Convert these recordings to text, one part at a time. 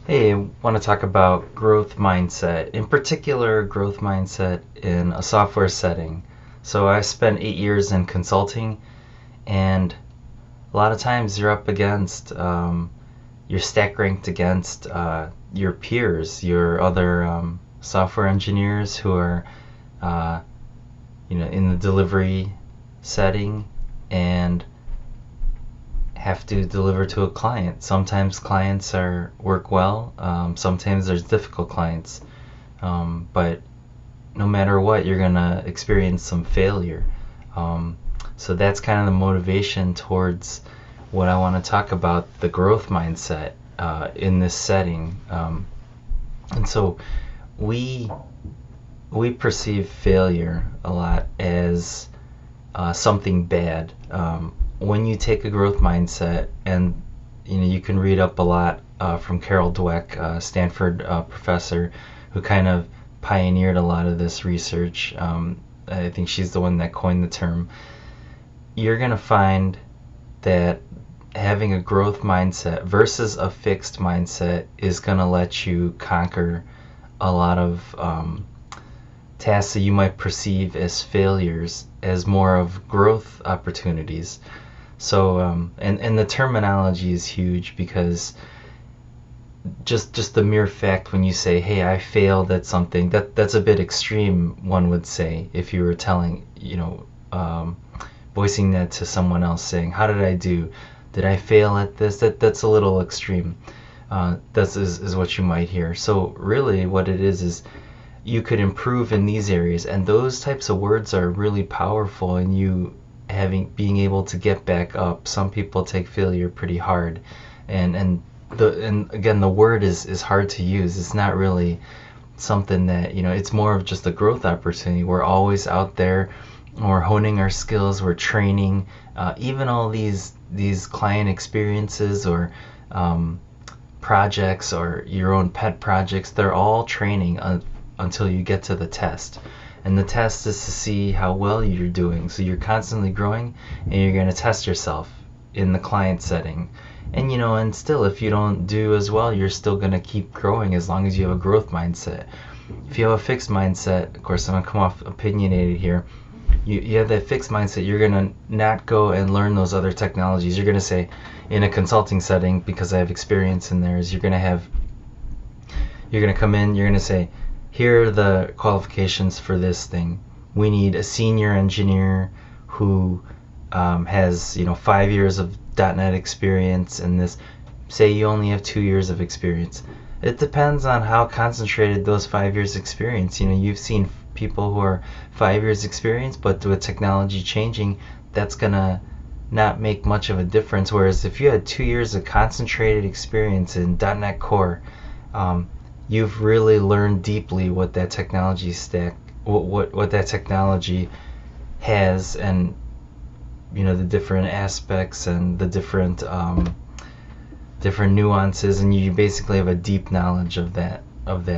Hey, I want to talk about growth mindset, in particular, growth mindset in a software setting. So, I spent 8 years in consulting, and a lot of times you're stack ranked against your peers, your other software engineers who are, uh, in the delivery setting and have to deliver to a client. Sometimes clients work well. Sometimes there's difficult clients. But no matter what, you're gonna experience some failure. Um, so that's kind of the motivation towards what I want to talk about, the growth mindset in this setting. And so we we perceive failure a lot as something bad. When you take a growth mindset, and you can read up a lot from Carol Dweck, Stanford professor, who kind of pioneered a lot of this research. I think she's the one that coined the term. You're gonna find that having a growth mindset versus a fixed mindset is gonna let you conquer a lot of tasks that you might perceive as failures as more of growth opportunities. So, and the terminology is huge because just the mere fact when you say, "Hey, I failed at something," that's a bit extreme. One would say if you were voicing that to someone else, saying, "How did I do? Did I fail at this?" That's a little extreme. Is what you might hear. So really, what it is you could improve in these areas, and those types of words are really powerful in you being able to get back up. Some people take failure pretty hard, and again, the word is hard to use. It's not really something that, it's more of just a growth opportunity. We're always out there, we're honing our skills, we're training. Even all these client experiences or projects or your own pet projects, they're all training until you get to the test. And the test is to see how well you're doing. So you're constantly growing, and you're going to test yourself in the client setting. And still, if you don't do as well, you're still going to keep growing as long as you have a growth mindset. If you have a fixed mindset, of course, I'm going to come off opinionated here. You have that fixed mindset, you're going to not go and learn those other technologies. You're going to say, in a consulting setting, because I have experience in there, is you're going to come in, you're going to say, here are the qualifications for this thing. We need a senior engineer who has 5 years of .NET experience, and this. Say you only have 2 years of experience. It depends on how concentrated those 5 years experience. You've seen people who are 5 years experience, but with technology changing, that's gonna not make much of a difference. Whereas if you had 2 years of concentrated experience in .NET Core, you've really learned deeply what that technology stack, what that technology has, and the different aspects and the different nuances, and you basically have a deep knowledge of that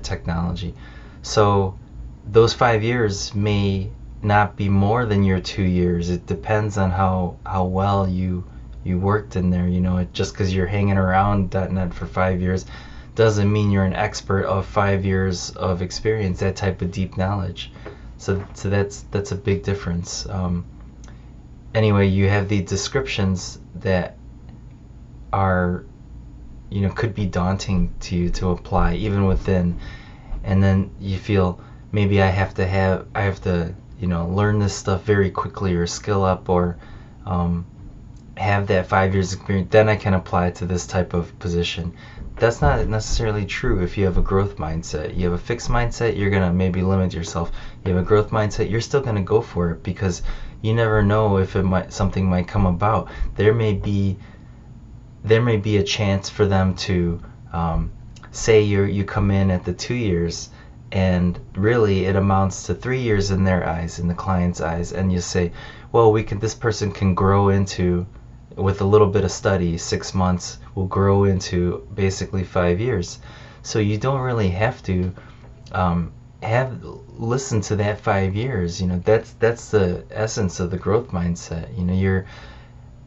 technology. So those 5 years may not be more than your 2 years. It depends on how well you worked in there. Just because you're hanging around .NET for 5 years doesn't mean you're an expert of 5 years of experience, that type of deep knowledge. So that's a big difference. Anyway, you have the descriptions that are, could be daunting to you to apply even within, and then you feel maybe I have to learn this stuff very quickly or skill up or have that 5 years experience, then I can apply it to this type of position. That's not necessarily true if you have a growth mindset. You have a fixed mindset, you're going to maybe limit yourself. You have a growth mindset, you're still going to go for it because you never know if something might come about. There may be a chance for them to say you come in at the 2 years, and really it amounts to 3 years in their eyes, in the client's eyes, and you say, well, this person can grow into, with a little bit of study, 6 months will grow into basically 5 years. So you don't really have to listen to that 5 years. That's the essence of the growth mindset.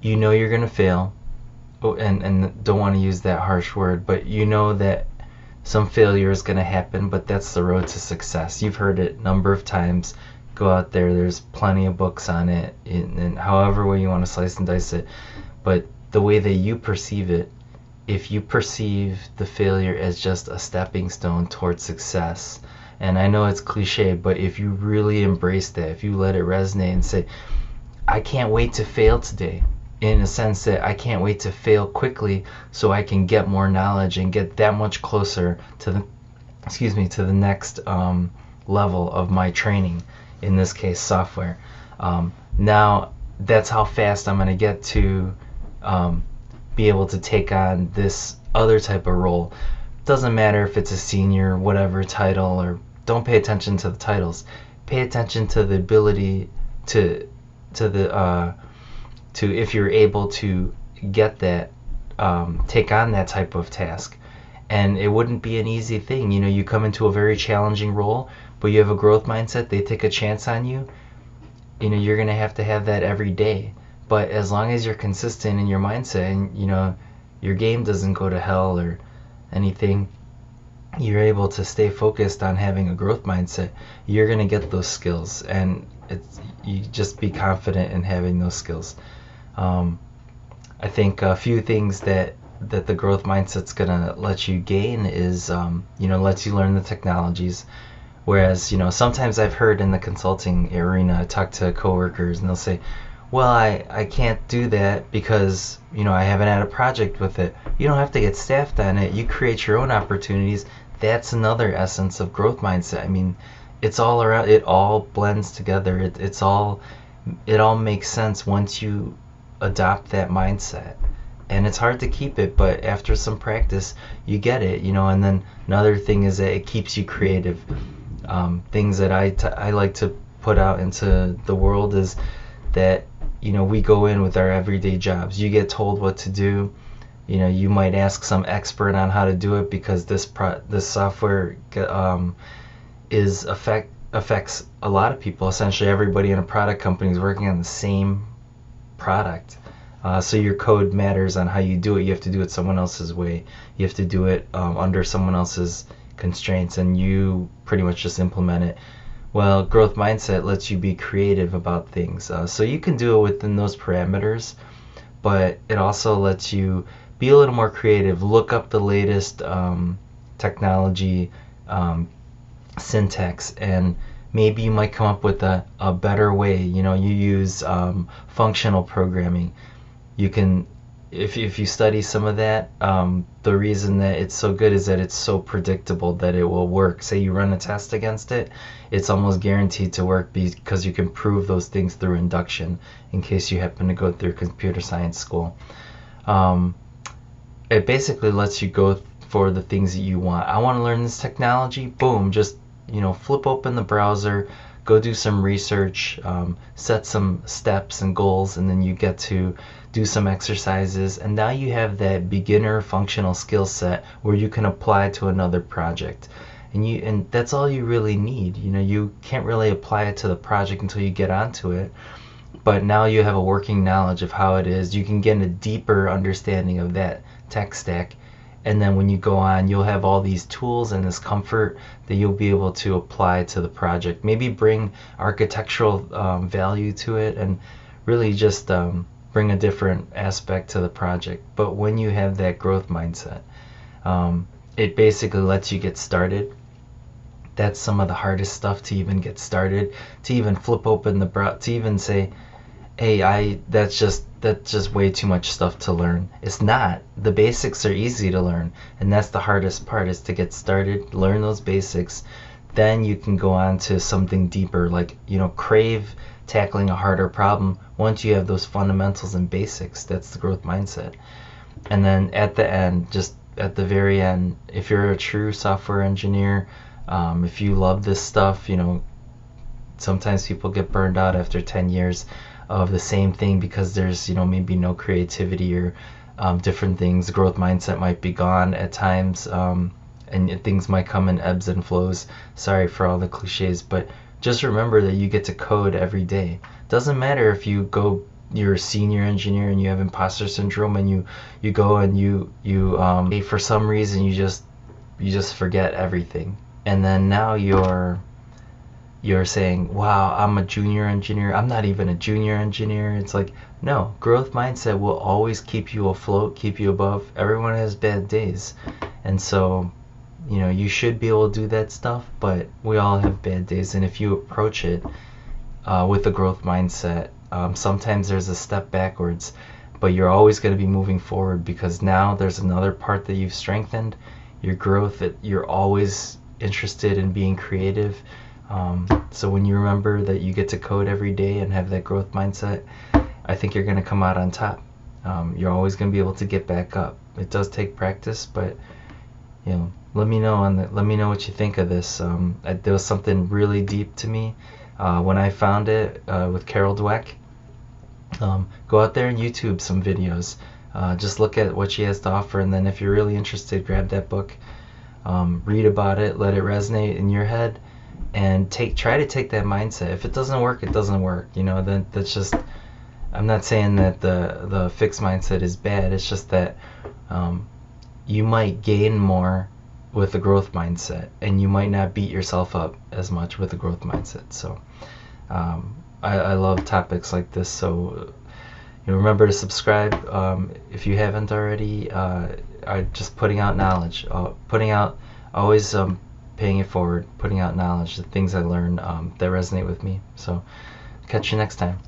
You're gonna fail. Oh, and don't want to use that harsh word, but you know that some failure is going to happen, but that's the road to success. You've heard it a number of times. Go out there, there's plenty of books on it, and however way you want to slice and dice it. But the way that you perceive it, if you perceive the failure as just a stepping stone towards success, and I know it's cliche, but if you really embrace that, if you let it resonate and say, I can't wait to fail today, in a sense that I can't wait to fail quickly so I can get more knowledge and get that much closer to the next level of my training, in this case software. Now that's how fast I'm going to get to be able to take on this other type of role. Doesn't matter if it's a senior, whatever title, or don't pay attention to the titles. Pay attention to the ability to if you're able to get that, take on that type of task. And it wouldn't be an easy thing. You know, you come into a very challenging role, but you have a growth mindset, they take a chance on you. You know, you're going to have that every day. But as long as you're consistent in your mindset and, you know, your game doesn't go to hell or anything, you're able to stay focused on having a growth mindset, you're going to get those skills. And you just be confident in having those skills. I think a few things that the growth mindset's going to let you gain is, you know, lets you learn the technologies. Whereas, you know, sometimes I've heard in the consulting arena, I talk to coworkers and they'll say, well, I can't do that because, you know, I haven't had a project with it. You don't have to get staffed on it. You create your own opportunities. That's another essence of growth mindset. I mean, it's all around, it all blends together. It all makes sense once you adopt that mindset. And it's hard to keep it, but after some practice, you get it, you know. And then another thing is that it keeps you creative. Things that I like to put out into the world is that, you know, we go in with our everyday jobs. You get told what to do. You know, you might ask some expert on how to do it because this software affects a lot of people. Essentially, everybody in a product company is working on the same product. So your code matters on how you do it. You have to do it someone else's way. You have to do it under someone else's constraints, and you pretty much just implement it. Well, growth mindset lets you be creative about things. So you can do it within those parameters, but it also lets you be a little more creative. Look up the latest technology, syntax, and maybe you might come up with a better way. You know, you use functional programming. You can, if you study some of that, the reason that it's so good is that it's so predictable that it will work. Say you run a test against it, it's almost guaranteed to work because you can prove those things through induction in case you happen to go through computer science school. It basically lets you go for the things that you want. I want to learn this technology, boom, just, you know, flip open the browser, go do some research, set some steps and goals, and then you get to do some exercises, and now you have that beginner functional skill set where you can apply to another project. And that's all you really need. You know, you can't really apply it to the project until you get onto it, but now you have a working knowledge of how it is. You can get a deeper understanding of that tech stack, and then when you go on, you'll have all these tools and this comfort that you'll be able to apply to the project. Maybe bring architectural value to it, and really just bring a different aspect to the project. But when you have that growth mindset, it basically lets you get started. That's some of the hardest stuff, to even get started, to even flip open the browser, to even say, hey, that's just way too much stuff to learn. It's not. The basics are easy to learn, and that's the hardest part, is to get started, learn those basics. Then you can go on to something deeper, like, you know, crave tackling a harder problem once you have those fundamentals and basics. That's the growth mindset. And then at the end, just at the very end, if you're a true software engineer, if you love this stuff, you know, sometimes people get burned out after 10 years of the same thing because there's, you know, maybe no creativity or different things. Growth mindset might be gone at times, and things might come in ebbs and flows. Sorry for all the cliches, but just remember that you get to code every day. Doesn't matter if you're a senior engineer and you have imposter syndrome, and you go and you for some reason you just you just forget everything. And then now you're saying, wow, I'm a junior engineer. I'm not even a junior engineer. It's like, no, growth mindset will always keep you afloat, keep you above. Everyone has bad days. And so, you should be able to do that stuff, but we all have bad days. And if you approach it with a growth mindset, sometimes there's a step backwards, but you're always going to be moving forward because now there's another part that you've strengthened, your growth, that you're always interested in being creative. So when you remember that you get to code every day and have that growth mindset, I think you're going to come out on top. You're always going to be able to get back up. It does take practice, but let me know let me know what you think of this. There was something really deep to me when I found it with Carol Dweck. Go out there and YouTube some videos. Just look at what she has to offer, and then if you're really interested, grab that book, read about it, let it resonate in your head, and try to take that mindset. If it doesn't work, it doesn't work. Then that's just. I'm not saying that the fixed mindset is bad. It's just that you might gain more with a growth mindset, and you might not beat yourself up as much with a growth mindset. So I love topics like this. So remember to subscribe if you haven't already. I'm just putting out knowledge, always paying it forward, putting out knowledge, the things I learned that resonate with me. So catch you next time.